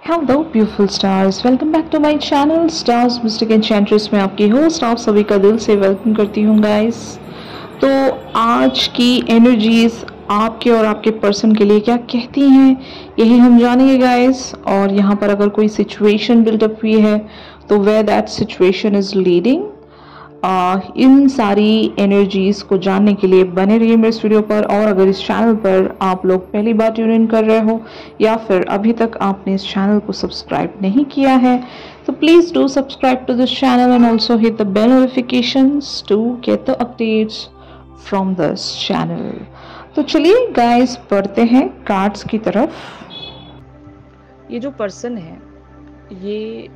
Hello beautiful stars, welcome back to my channel stars mystic enchantress में आपकी host आप सभी का दिल से वेलकम करती हूँ गाइस। तो आज की एनर्जीज आपके और आपके पर्सन के लिए क्या कहती हैं यही हम जानेंगे गाइस। और यहाँ पर अगर कोई सिचुएशन बिल्डअप हुई है तो where that situation is leading, इन सारी एनर्जीज को जानने के लिए बने रहिए मेरे इस वीडियो पर। और अगर इस चैनल पर आप लोग पहली बार ट्यून इन कर रहे हो या फिर अभी तक आपने इस चैनल को सब्सक्राइब नहीं किया है तो please do subscribe to this channel and also hit the bell notifications to get the updates from this channel. तो चलिए गाइस बढ़ते हैं कार्ड्स की तरफ। ये जो पर्सन है ये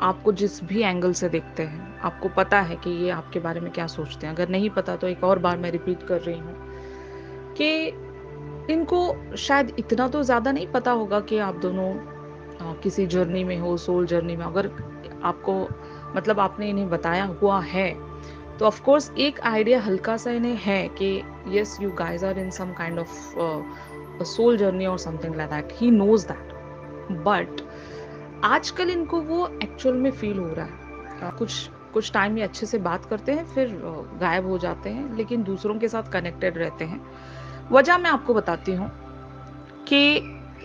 आपको जिस भी एंगल से देखते हैं आपको पता है कि ये आपके बारे में क्या सोचते हैं। अगर नहीं पता तो एक और बार मैं रिपीट कर रही हूँ कि इनको शायद इतना तो ज़्यादा नहीं पता होगा कि आप दोनों किसी जर्नी में हो, सोल जर्नी में। अगर आपको मतलब आपने इन्हें बताया हुआ है तो ऑफ कोर्स एक आइडिया हल्का सा इन्हें है कि yes you guys are in some kind of soul journey और something like that. He knows that, but आजकल इनको वो एक्चुअल में फील हो रहा है। कुछ टाइम ये अच्छे से बात करते हैं फिर गायब हो जाते हैं, लेकिन दूसरों के साथ कनेक्टेड रहते हैं। वजह मैं आपको बताती हूँ कि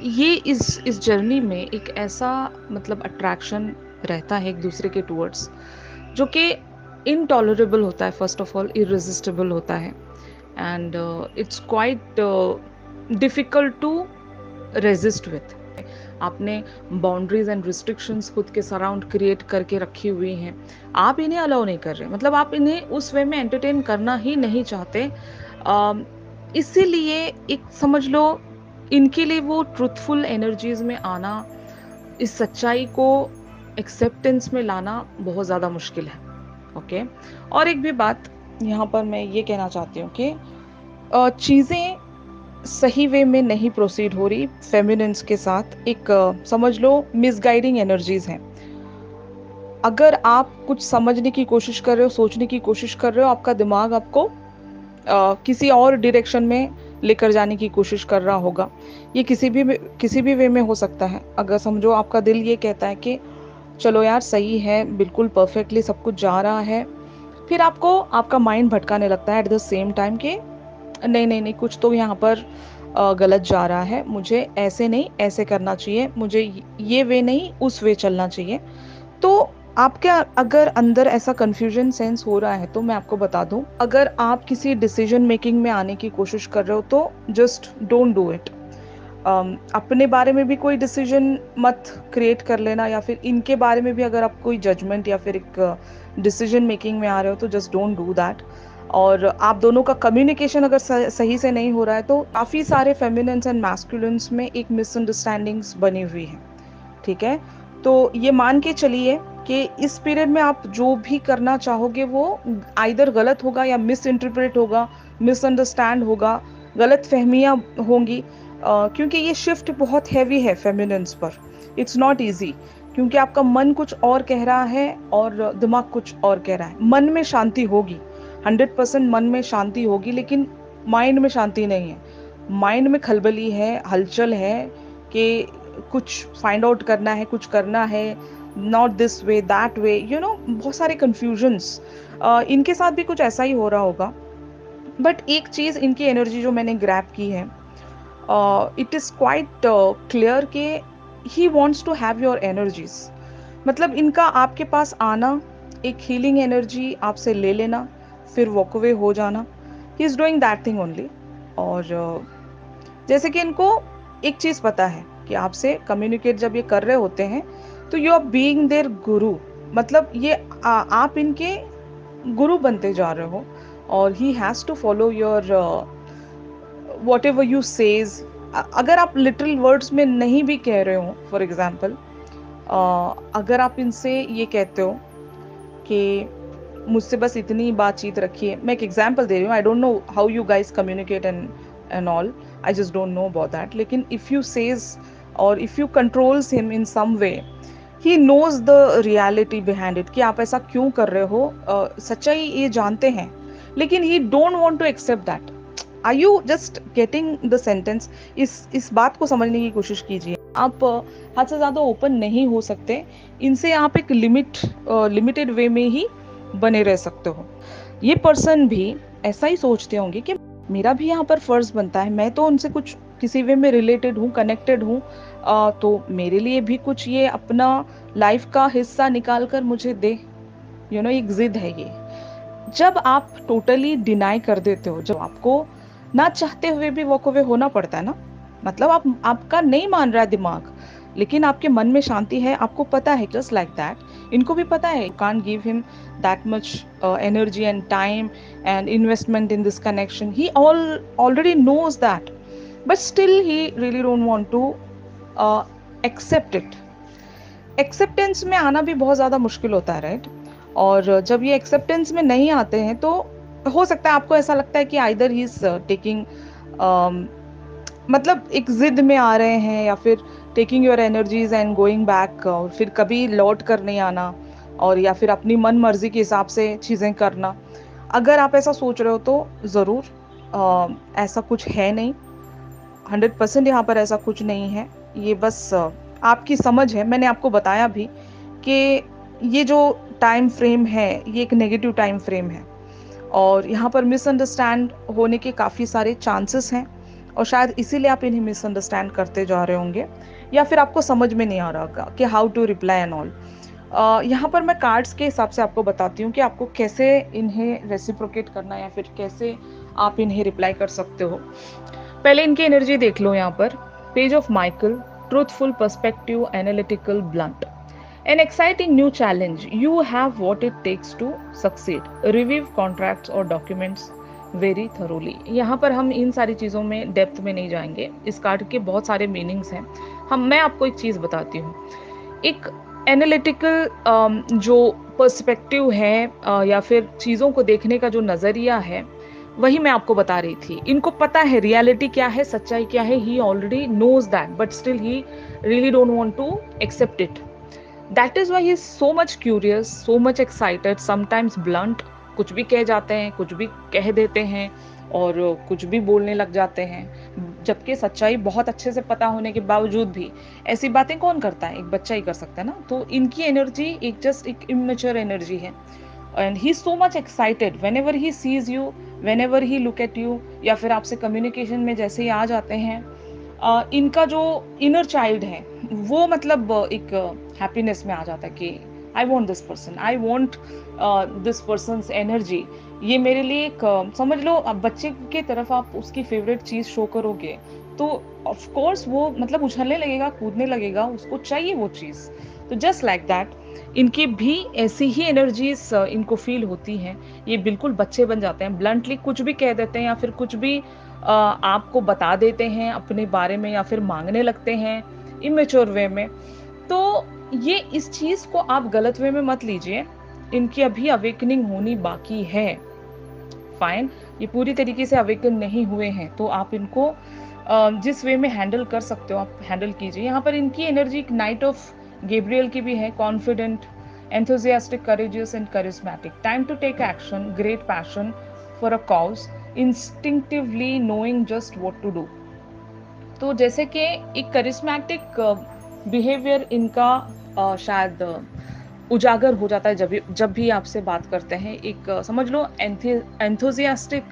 ये इस जर्नी में एक ऐसा मतलब अट्रैक्शन रहता है एक दूसरे के टूवर्ड्स जो कि इनटॉलरेबल होता है, फर्स्ट ऑफ ऑल इररेजिस्टिबल होता है and it's quite difficult to resist with. आपने बाउंड्रीज एंड रिस्ट्रिक्शंस खुद के सराउंड क्रिएट करके रखी हुई हैं, आप इन्हें अलाउ नहीं कर रहे, मतलब आप इन्हें उस वे में एंटरटेन करना ही नहीं चाहते। इसीलिए एक समझ लो इनके लिए वो ट्रूथफुल एनर्जीज में आना, इस सच्चाई को एक्सेप्टेंस में लाना बहुत ज़्यादा मुश्किल है। ओके, और एक भी बात यहाँ पर मैं ये कहना चाहती हूँ कि चीज़ें सही वे में नहीं प्रोसीड हो रही फेमिनिन्स के साथ। एक समझ लो मिसगाइडिंग एनर्जीज हैं। अगर आप कुछ समझने की कोशिश कर रहे हो, सोचने की कोशिश कर रहे हो, आपका दिमाग आपको किसी और डायरेक्शन में लेकर जाने की कोशिश कर रहा होगा। ये किसी भी वे में हो सकता है। अगर समझो आपका दिल ये कहता है कि चलो यार सही है, बिल्कुल परफेक्टली सब कुछ जा रहा है, फिर आपको आपका माइंड भटकाने लगता है एट द सेम टाइम कि नहीं नहीं नहीं कुछ तो यहाँ पर गलत जा रहा है, मुझे ऐसे नहीं ऐसे करना चाहिए, मुझे ये वे नहीं उस वे चलना चाहिए। तो आपके अगर अंदर ऐसा कंफ्यूजन सेंस हो रहा है तो मैं आपको बता दूं, अगर आप किसी डिसीजन मेकिंग में आने की कोशिश कर रहे हो तो जस्ट डोंट डू इट। अपने बारे में भी कोई डिसीजन मत क्रिएट कर लेना, या फिर इनके बारे में भी अगर आप कोई जजमेंट या फिर एक डिसीजन मेकिंग में आ रहे हो तो जस्ट डोंट डू दैट। और आप दोनों का कम्युनिकेशन अगर सही से नहीं हो रहा है तो काफ़ी सारे फेमिनिन्स एंड मैस्कुलिन्स में एक मिसअंडरस्टैंडिंग्स बनी हुई है। ठीक है, तो ये मान के चलिए कि इस पीरियड में आप जो भी करना चाहोगे वो आइदर गलत होगा या मिस इंटरप्रेट होगा, मिसअंडरस्टैंड होगा, गलत फहमियाँ होंगी, क्योंकि ये शिफ्ट बहुत हैवी है फेमिनिन्स पर। इट्स नॉट ईजी, क्योंकि आपका मन कुछ और कह रहा है और दिमाग कुछ और कह रहा है। मन में शांति होगी, 100% मन में शांति होगी, लेकिन माइंड में शांति नहीं है। माइंड में खलबली है, हलचल है कि कुछ फाइंड आउट करना है, कुछ करना है, not this way that way, you know, बहुत सारे कन्फ्यूजन्स। इनके साथ भी कुछ ऐसा ही हो रहा होगा। बट एक चीज़ इनकी एनर्जी जो मैंने ग्रैब की है, इट इज़ क्वाइट क्लियर कि he wants to have your energies. मतलब इनका आपके पास आना, एक हीलिंग एनर्जी आपसे ले लेना, फिर वॉक अवे हो जाना, he is doing that thing only. और जैसे कि इनको एक चीज़ पता है कि आपसे कम्युनिकेट जब ये कर रहे होते हैं तो यू आर बीइंग देयर गुरु, मतलब ये आप इनके गुरु बनते जा रहे हो और he has to follow your whatever you says. अगर आप लिटिल वर्ड्स में नहीं भी कह रहे हो, फॉर एग्जाम्पल अगर आप इनसे ये कहते हो कि मुझसे बस इतनी बातचीत रखिए, मैं एक एग्जाम्पल दे रही हूँ, I don't know how you guys communicate and all, I just don't know about that, लेकिन इफ़ यू सेज और if you controls him in some way, he knows the reality behind it कि आप ऐसा क्यों कर रहे हो। सच्चाई ये जानते हैं, लेकिन he don't want to accept that. Are you just getting the sentence? इस बात को समझने की कोशिश कीजिए। आप हद से ज़्यादा ओपन नहीं हो सकते। इनसे आप एक लिमिटेड वे में ही बने रह सकते हो। ये पर्सन भी ऐसा ही सोचते होंगे कि मेरा भी यहाँ पर फ़र्ज़ बनता है, मैं तो उनसे कुछ किसी वे में रिलेटेड हूँ, कनेक्टेड हूँ, तो मेरे लिए भी कुछ ये अपना लाइफ का हिस्सा निकाल कर मुझे दे। एक ज़िद है ये। जब आप टोटली डिनाई कर देते हो, जब आपको ना चाहते हुए भी वॉक अवे होना पड़ता है ना, मतलब आपका नहीं मान रहा है दिमाग, लेकिन आपके मन में शांति है, आपको पता है जस्ट लाइक दैट। इनको भी पता है, can't give him that much energy and time and investment in this connection, he already knows that, but still he really don't want to accept it. Acceptance में आना भी बहुत ज़्यादा मुश्किल होता है, राइट? और जब ये एक्सेप्टेंस में नहीं आते हैं तो हो सकता है आपको ऐसा लगता है कि आइदर ही इज टेकिंग, मतलब एक जिद में आ रहे हैं, या फिर taking your energies and going back, और फिर कभी लौट कर नहीं आना, और या फिर अपनी मन मर्जी के हिसाब से चीज़ें करना। अगर आप ऐसा सोच रहे हो तो ज़रूर ऐसा कुछ है नहीं, 100% यहाँ पर ऐसा कुछ नहीं है। ये बस आपकी समझ है। मैंने आपको बताया भी कि ये जो टाइम फ्रेम है ये एक नेगेटिव टाइम फ्रेम है, और यहाँ पर मिसअंडरस्टैंड होने के काफ़ी सारे चांसेस हैं, और शायद इसीलिए आप इन्हें मिसअंडरस्टैंड करते जा रहे होंगे, या फिर आपको समझ में नहीं आ रहा होगा कि how to reply and all. यहाँ पर मैं कार्ड्स के हिसाब से आपको बताती हूँ कि आपको कैसे इन्हें रेसिप्रोकेट करना है, या फिर कैसे आप इन्हें रिप्लाई कर सकते हो। पहले इनकी एनर्जी देख लो। यहाँ पर page of Michael, truthful, perspective, analytical, blunt, an exciting new challenge, you have what it takes to succeed, review contracts or documents very thoroughly। यहाँ पर हम इन सारी चीज़ों में डेप्थ में नहीं जाएंगे, इस कार्ड के बहुत सारे मीनिंग्स हैं। मैं आपको एक चीज़ बताती हूँ। एक एनालिटिकल जो पर्सपेक्टिव है, या फिर चीज़ों को देखने का जो नज़रिया है, वही मैं आपको बता रही थी। इनको पता है रियलिटी क्या है, सच्चाई क्या है, he already knows that, but still he really don't want to accept it. That is why he is so much curious, so much excited, sometimes blunt, कुछ भी कह जाते हैं, कुछ भी कह देते हैं, और कुछ भी बोलने लग जाते हैं, जबकि सच्चाई बहुत अच्छे से पता होने के बावजूद भी ऐसी बातें कौन करता है? एक बच्चा ही कर सकता है ना। तो इनकी एनर्जी एक इमेच्योर एनर्जी है, and he is so much excited whenever he sees you, whenever he look at you, या फिर आपसे कम्युनिकेशन में जैसे ही आ जाते हैं, इनका जो इनर चाइल्ड है वो मतलब एक हैप्पीनेस में आ जाता है कि I want this person, I want this persons energy. ये मेरे लिए एक समझ लो, अब बच्चे के तरफ आप उसकी फेवरेट चीज़ शो करोगे तो ऑफ कोर्स वो मतलब उछलने लगेगा, कूदने लगेगा, उसको चाहिए वो चीज़। तो जस्ट लाइक दैट इनकी भी ऐसी ही एनर्जीज इनको फील होती हैं। ये बिल्कुल बच्चे बन जाते हैं, ब्लंटली कुछ भी कह देते हैं, या फिर कुछ भी आपको बता देते हैं अपने बारे में, या फिर मांगने लगते हैं इमेच्योर वे में। तो ये इस चीज़ को आप गलत वे में मत लीजिए, इनकी अभी अवेकनिंग होनी बाकी है। फाइन, ये पूरी तरीके से अवेकन नहीं हुए हैं, तो आप इनको जिस वे में हैंडल कर सकते हो आप हैंडल कीजिए। यहाँ पर इनकी एनर्जी नाइट ऑफ गैब्रियल की भी है, confident, enthusiastic, courageous and charismatic, time to take action, great passion for a cause, instinctively knowing just what to do। तो जैसे कि एक करिस्मेटिक बिहेवियर इनका शायद उजागर हो जाता है जब भी आपसे बात करते हैं। एक समझ लो एंथुजियास्टिक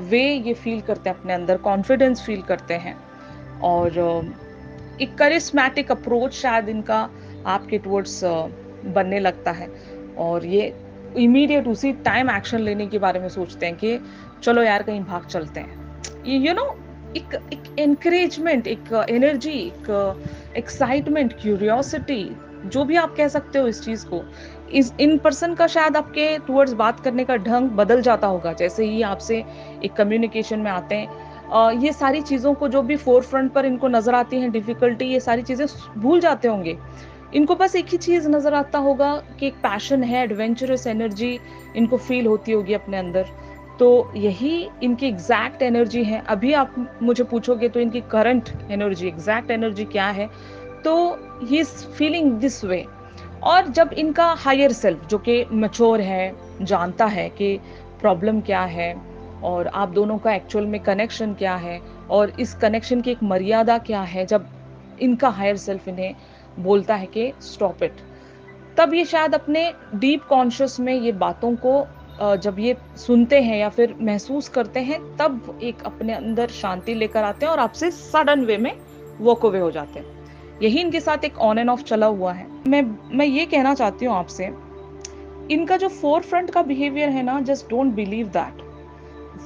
वे ये फील करते हैं अपने अंदर, कॉन्फिडेंस फील करते हैं, और एक करिस्मेटिक अप्रोच शायद इनका आपके टुवर्ड्स बनने लगता है, और ये इमीडिएट उसी टाइम एक्शन लेने के बारे में सोचते हैं कि चलो यार कहीं भाग चलते हैं। यू नो, एक एनकरेजमेंट, एक एनर्जी, एक एक्साइटमेंट, क्यूरियोसिटी, जो भी आप कह सकते हो इस चीज़ को, इन पर्सन का शायद आपके टुवर्ड्स बात करने का ढंग बदल जाता होगा जैसे ही आपसे एक कम्युनिकेशन में आते हैं। ये सारी चीज़ों को जो भी फोर फ्रंट पर इनको नज़र आती हैं डिफ़िकल्टी, ये सारी चीज़ें भूल जाते होंगे। इनको बस एक ही चीज़ नज़र आता होगा कि एक पैशन है, एडवेंचरस एनर्जी इनको फील होती होगी अपने अंदर। तो यही इनकी एग्जैक्ट एनर्जी है। अभी आप मुझे पूछोगे तो इनकी करंट एनर्जी, एग्जैक्ट एनर्जी क्या है, तो he is feeling this way. और जब इनका हायर सेल्फ जो कि मैच्योर है, जानता है कि प्रॉब्लम क्या है और आप दोनों का एक्चुअल में कनेक्शन क्या है और इस कनेक्शन की एक मर्यादा क्या है, जब इनका हायर सेल्फ इन्हें बोलता है कि स्टॉप इट। तब ये शायद अपने डीप कॉन्शियस में ये बातों को जब ये सुनते हैं या फिर महसूस करते हैं, तब एक अपने अंदर शांति लेकर आते हैं और आपसे सडन वे में वॉक अवे हो जाते हैं। यही इनके साथ एक ऑन एंड ऑफ चला हुआ है। मैं ये कहना चाहती हूँ आपसे, इनका जो फोर फ्रंट का बिहेवियर है ना, जस्ट डोंट बिलीव दैट।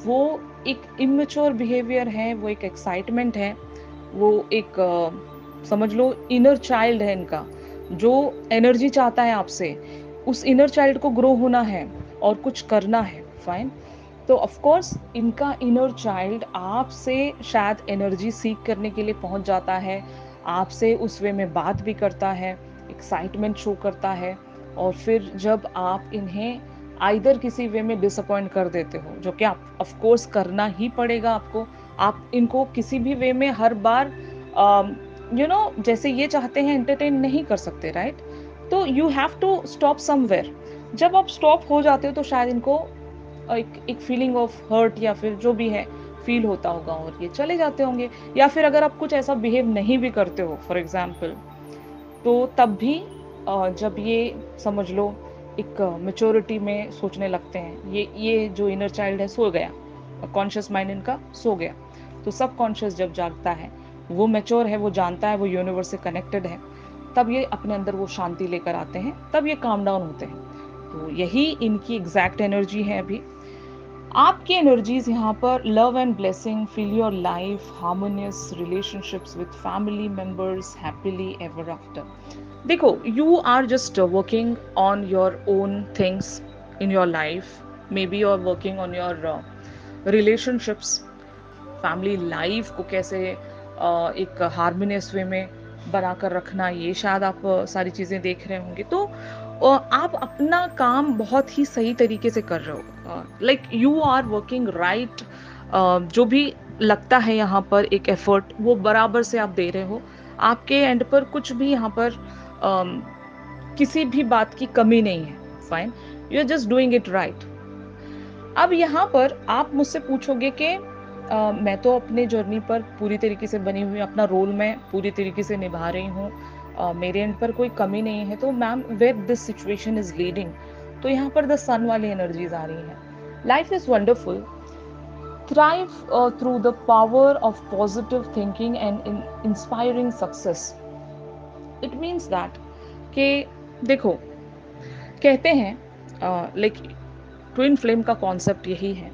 वो एक इमेच्योर बिहेवियर है, वो एक एक्साइटमेंट है, वो एक समझ लो इनर चाइल्ड है इनका, जो एनर्जी चाहता है आपसे। उस इनर चाइल्ड को ग्रो होना है और कुछ करना है, फाइन। तो ऑफ कोर्स इनका इनर चाइल्ड आपसे शायद एनर्जी सीख करने के लिए पहुंच जाता है, आपसे उस वे में बात भी करता है, एक्साइटमेंट शो करता है, और फिर जब आप इन्हें आइदर किसी वे में डिसअपॉइंट कर देते हो, जो कि आप ऑफ कोर्स करना ही पड़ेगा आपको। आप इनको किसी भी वे में हर बार जैसे ये चाहते हैं एंटरटेन नहीं कर सकते, राइट? तो you have to stop somewhere. जब आप स्टॉप हो जाते हो तो शायद इनको एक फीलिंग ऑफ हर्ट या फिर जो भी है फील होता होगा और ये चले जाते होंगे। या फिर अगर आप कुछ ऐसा बिहेव नहीं भी करते हो फॉर एग्जाम्पल, तो तब भी जब ये समझ लो एक मेच्योरिटी में सोचने लगते हैं, ये जो इनर चाइल्ड है सो गया, कॉन्शियस माइंड इनका सो गया, तो सब कॉन्शियस जब जागता है, वो मैच्योर है, वो जानता है, वो यूनिवर्स से कनेक्टेड है, तब ये अपने अंदर वो शांति लेकर आते हैं, तब ये काम डाउन होते हैं। तो यही इनकी एग्जैक्ट एनर्जी है। अभी आपकी एनर्जीज यहाँ पर love and blessing, feel your life, harmonious relationships with family members, happily ever after. देखो, you are just working on your own things in your life, maybe you are working on your relationships, family life को कैसे एक harmonious वे में बनाकर रखना, ये शायद आप सारी चीज़ें देख रहे होंगे। तो आप अपना काम बहुत ही सही तरीके से कर रहे हो, like you are working right. जो भी लगता है यहाँ पर एक एफर्ट, वो बराबर से आप दे रहे हो। आपके एंड पर कुछ भी यहाँ पर किसी भी बात की कमी नहीं है, fine, you are just doing it right. अब यहाँ पर आप मुझसे पूछोगे कि मैं तो अपने जर्नी पर पूरी तरीके से बनी हुई, अपना रोल मैं पूरी तरीके से निभा रही हूँ, मेरे एंड पर कोई कमी नहीं है, तो ma'am where this situation is leading. तो यहाँ पर द सन वाली एनर्जीज आ रही हैं। Life is wonderful, thrive through the power of positive thinking and inspiring success. It means that कि देखो, कहते हैं लाइक ट्विन फ्लेम का कॉन्सेप्ट यही है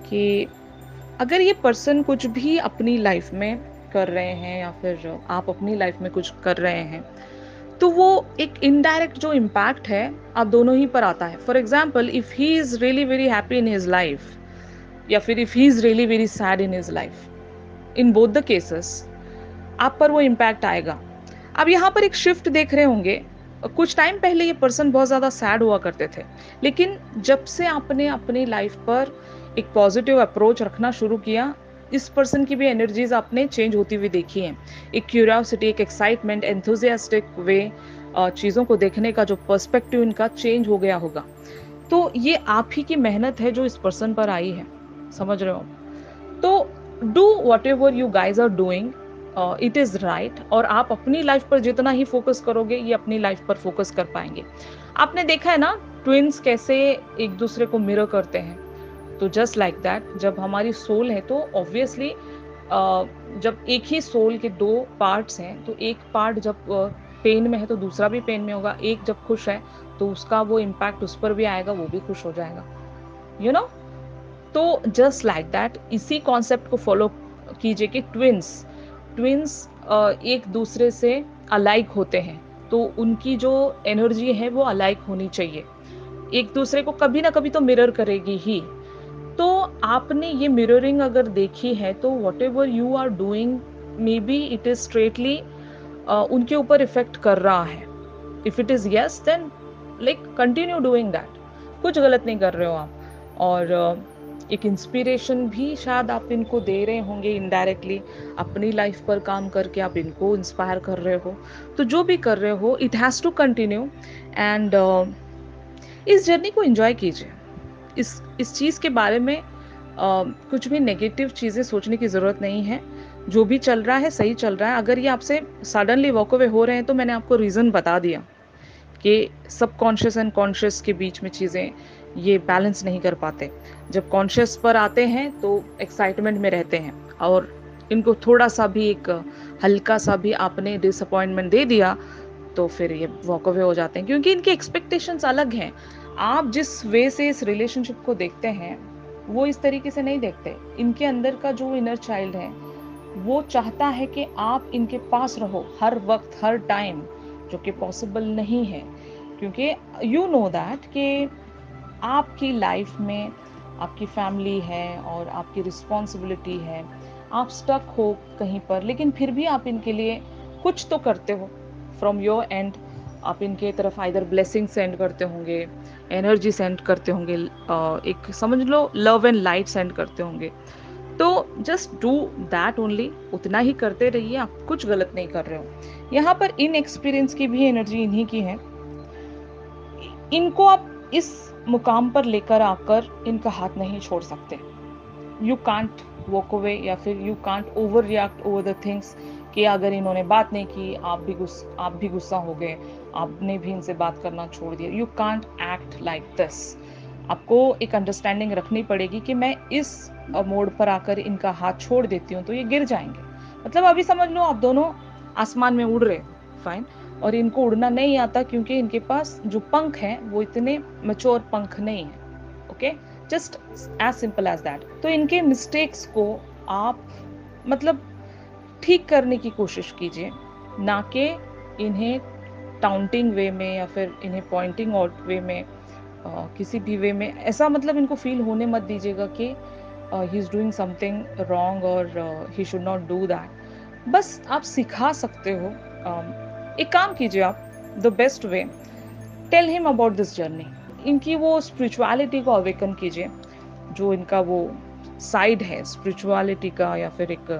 कि अगर ये पर्सन कुछ भी अपनी लाइफ में कर रहे हैं या फिर आप अपनी लाइफ में कुछ कर रहे हैं, तो वो एक इनडायरेक्ट जो इम्पैक्ट है आप दोनों ही पर आता है। For example, if he is really very happy in his life या फिर if he is really very sad in his life, in both the cases आप पर वो इम्पैक्ट आएगा। अब यहाँ पर एक शिफ्ट देख रहे होंगे, कुछ टाइम पहले ये पर्सन बहुत ज़्यादा सैड हुआ करते थे, लेकिन जब से आपने अपनी लाइफ पर एक पॉजिटिव अप्रोच रखना शुरू किया, इस पर्सन की भी एनर्जीज आपने चेंज होती हुई देखी हैं। एक क्यूरियोसिटी, एक एक्साइटमेंट, एंथुजियास्टिक वे, चीज़ों को देखने का जो पर्सपेक्टिव इनका चेंज हो गया होगा। तो ये आप ही की मेहनत है जो इस पर्सन पर आई है, समझ रहे हो? तो do whatever you guys are doing, it is right. और आप अपनी लाइफ पर जितना ही फोकस करोगे, ये अपनी लाइफ पर फोकस कर पाएंगे। आपने देखा है ना ट्विन्स कैसे एक दूसरे को मिरर करते हैं, तो जस्ट लाइक दैट जब हमारी सोल है तो ऑब्वियसली जब एक ही सोल के दो पार्ट्स हैं, तो एक पार्ट जब पेन में है तो दूसरा भी पेन में होगा, एक जब खुश है तो उसका वो इम्पैक्ट उस पर भी आएगा, वो भी खुश हो जाएगा, यू नो। तो जस्ट लाइक दैट इसी कॉन्सेप्ट को फॉलो कीजिए कि ट्विन्स एक दूसरे से अलाइक होते हैं, तो उनकी जो एनर्जी है वो अलाइक होनी चाहिए, एक दूसरे को कभी ना कभी तो मिरर करेगी ही। तो आपने ये मिररिंग अगर देखी है तो whatever you are doing, maybe it is straightly उनके ऊपर इफेक्ट कर रहा है। If it is yes, then like continue doing that, कुछ गलत नहीं कर रहे हो आप। और एक इंस्पिरेशन भी शायद आप इनको दे रहे होंगे इनडायरेक्टली, अपनी लाइफ पर काम करके आप इनको इंस्पायर कर रहे हो। तो जो भी कर रहे हो, it has to continue and इस जर्नी को एंजॉय कीजिए। इस चीज़ के बारे में कुछ भी नेगेटिव चीज़ें सोचने की ज़रूरत नहीं है। जो भी चल रहा है सही चल रहा है। अगर ये आपसे सडनली वॉक अवे हो रहे हैं तो मैंने आपको रीज़न बता दिया कि सबकॉन्शियस एंड कॉन्शियस के बीच में चीज़ें ये बैलेंस नहीं कर पाते। जब कॉन्शियस पर आते हैं तो एक्साइटमेंट में रहते हैं, और इनको थोड़ा सा भी एक हल्का सा भी आपने डिसअपॉइंटमेंट दे दिया तो फिर ये वॉक अवे हो जाते हैं, क्योंकि इनके एक्सपेक्टेशंस अलग हैं। आप जिस वे से इस रिलेशनशिप को देखते हैं वो इस तरीके से नहीं देखते। इनके अंदर का जो इनर चाइल्ड है वो चाहता है कि आप इनके पास रहो हर वक्त हर टाइम, जो कि पॉसिबल नहीं है, क्योंकि यू नो दैट कि आपकी लाइफ में आपकी फैमिली है और आपकी रिस्पॉन्सिबिलिटी है, आप स्टक हो कहीं पर, लेकिन फिर भी आप इनके लिए कुछ तो करते हो फ्रॉम योर एंड। आप इनके तरफ आइदर ब्लेसिंग सेंड करते होंगे, एनर्जी सेंड करते होंगे, एक समझ लो लव एंड लाइट सेंड करते होंगे। तो जस्ट डू दैट ओनली, उतना ही करते रहिए, आप कुछ गलत नहीं कर रहे हो। यहाँ पर इन एक्सपीरियंस की भी एनर्जी इन्हीं की है। इनको आप इस मुकाम पर लेकर आकर इनका हाथ नहीं छोड़ सकते। यू कांट वॉक अवे, या फिर you can't over react over the things कि अगर इन्होंने बात नहीं की आप भी गुस्सा हो गए, आपने भी इनसे बात करना छोड़ दिया। You can't act like this. आपको एक अंडरस्टैंडिंग रखनी पड़ेगी कि मैं इस मोड़ पर आकर इनका हाथ छोड़ देती हूँ तो ये गिर जाएंगे। मतलब अभी समझ लो आप दोनों आसमान में उड़ रहे, फाइन, और इनको उड़ना नहीं आता क्योंकि इनके पास जो पंख हैं वो इतने मैच्योर पंख नहीं है। Okay, just as simple as that. तो इनके मिस्टेक्स को आप मतलब ठीक करने की कोशिश कीजिए, ना कि इन्हें टाउंटिंग वे में या फिर इन्हें पॉइंटिंग आउट वे में, किसी भी वे में ऐसा मतलब इनको फील होने मत दीजिएगा कि he is doing something wrong और he should not do that. बस आप सिखा सकते हो। एक काम कीजिए आप, the best way, tell him about this journey. इनकी वो स्पिरिचुअलिटी को अवेकन कीजिए, जो इनका वो साइड है स्पिरिचुअलिटी का या फिर एक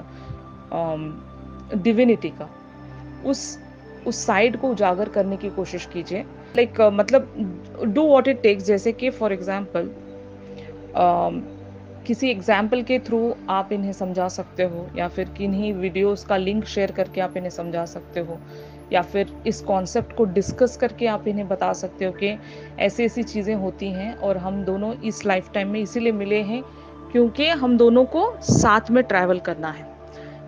डिविनिटी का, उस साइड को उजागर करने की कोशिश कीजिए। लाइक मतलब डू व्हाट इट टेक्स। जैसे कि फॉर एग्जांपल किसी एग्जाम्पल के थ्रू आप इन्हें समझा सकते हो, या फिर किन्हीं वीडियोस का लिंक शेयर करके आप इन्हें समझा सकते हो, या फिर इस कॉन्सेप्ट को डिस्कस करके आप इन्हें बता सकते हो कि ऐसी ऐसी चीज़ें होती हैं और हम दोनों इस लाइफ टाइम में इसीलिए मिले हैं क्योंकि हम दोनों को साथ में ट्रैवल करना है,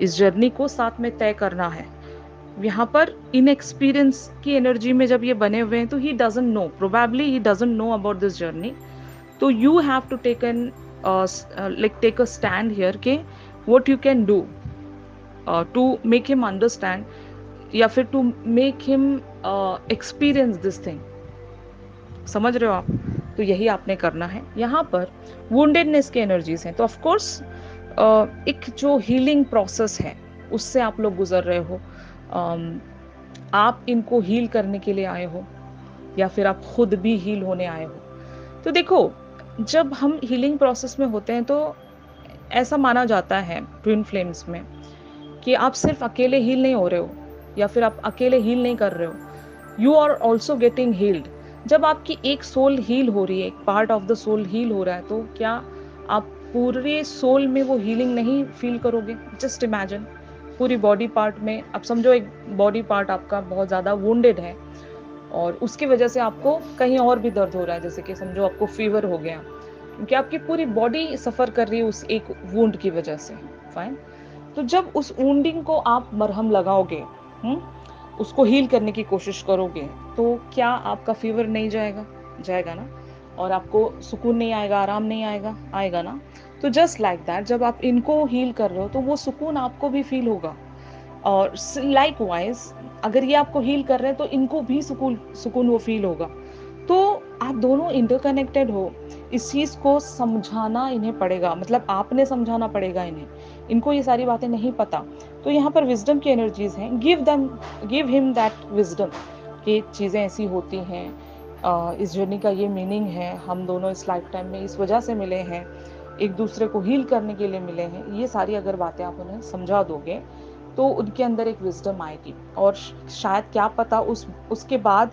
इस जर्नी को साथ में तय करना है। यहाँ पर इन एक्सपीरियंस की एनर्जी में जब ये बने हुए हैं तो he doesn't know, probably he doesn't know about this journey. तो you have to take a stand here के what you can do to make him understand, या फिर to make him experience this thing। समझ रहे हो आप? तो यही आपने करना है। यहाँ पर woundedness के एनर्जीज हैं, तो ऑफ कोर्स एक जो हीलिंग प्रोसेस है उससे आप लोग गुजर रहे हो। आप इनको हील करने के लिए आए हो या फिर आप खुद भी हील होने आए हो। तो देखो, जब हम हीलिंग प्रोसेस में होते हैं तो ऐसा माना जाता है ट्विन फ्लेम्स में कि आप सिर्फ अकेले हील नहीं हो रहे हो या फिर आप अकेले हील नहीं कर रहे हो, you are also getting healed. जब आपकी एक सोल हील हो रही है, एक part of the soul heal हो रहा है, तो क्या आप पूरे सोल में वो हीलिंग नहीं फील करोगे? जस्ट इमेजिन, पूरी बॉडी पार्ट में, अब समझो एक बॉडी पार्ट आपका बहुत ज़्यादा वुंडेड है और उसकी वजह से आपको कहीं और भी दर्द हो रहा है, जैसे कि समझो आपको फीवर हो गया, क्योंकि आपकी पूरी बॉडी सफ़र कर रही है उस एक वुंड की वजह से। फाइन, तो जब उस वुंडिंग को आप मरहम लगाओगे, उसको हील करने की कोशिश करोगे, तो क्या आपका फीवर नहीं जाएगा? जाएगा ना। और आपको सुकून नहीं आएगा, आराम नहीं आएगा? आएगा ना। तो जस्ट लाइक दैट, जब आप इनको हील कर रहे हो तो वो सुकून आपको भी फील होगा, और लाइक वाइज अगर ये आपको हील कर रहे हैं तो इनको भी सुकून वो फील होगा। तो आप दोनों इंटरकनेक्टेड हो। इस चीज़ को समझाना इन्हें पड़ेगा, मतलब आपने समझाना पड़ेगा इन्हें, इनको ये सारी बातें नहीं पता। तो यहाँ पर विजडम की एनर्जीज हैं, गिव हिम दैट विजडम कि चीज़ें ऐसी होती हैं, इस जर्नी का ये मीनिंग है, हम दोनों इस लाइफ टाइम में इस वजह से मिले हैं, एक दूसरे को हील करने के लिए मिले हैं। ये सारी अगर बातें आप उन्हें समझा दोगे तो उनके अंदर एक विजडम आएगी, और शायद क्या पता उसके बाद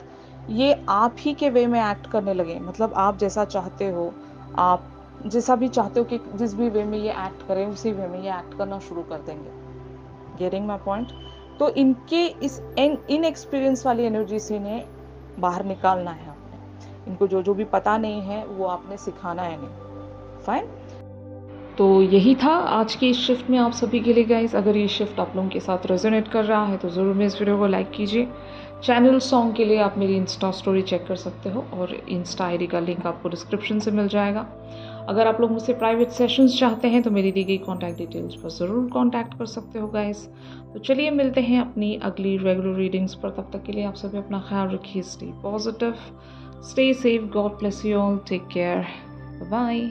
ये आप ही के वे में एक्ट करने लगे। मतलब आप जैसा चाहते हो, आप जैसा भी चाहते हो कि जिस भी वे में ये एक्ट करें, उसी वे में ये एक्ट करना शुरू कर देंगे। Getting my point? तो इनके इस इन एक्सपीरियंस वाली एनर्जी से इन्हें बाहर निकालना है आपने। इनको जो जो भी पता नहीं है वो आपने सिखाना है इन्हें। फाइन। तो यही था आज की इस शिफ्ट में आप सभी के लिए गाइस। अगर ये शिफ्ट आप लोगों के साथ रेजोनेट कर रहा है तो ज़रूर मेरे इस वीडियो को लाइक कीजिए। चैनल सॉन्ग के लिए आप मेरी इंस्टा स्टोरी चेक कर सकते हो और इंस्टा आईडी का लिंक आपको डिस्क्रिप्शन से मिल जाएगा। अगर आप लोग मुझसे प्राइवेट सेशंस चाहते हैं तो मेरी दी गई कॉन्टैक्ट डिटेल्स पर ज़रूर कॉन्टैक्ट कर सकते हो गाइस। तो चलिए मिलते हैं अपनी अगली रेगुलर रीडिंग्स पर। तब तक के लिए आप सभी अपना ख्याल रखिए। Stay positive, stay safe, God bless you all, take care, bye.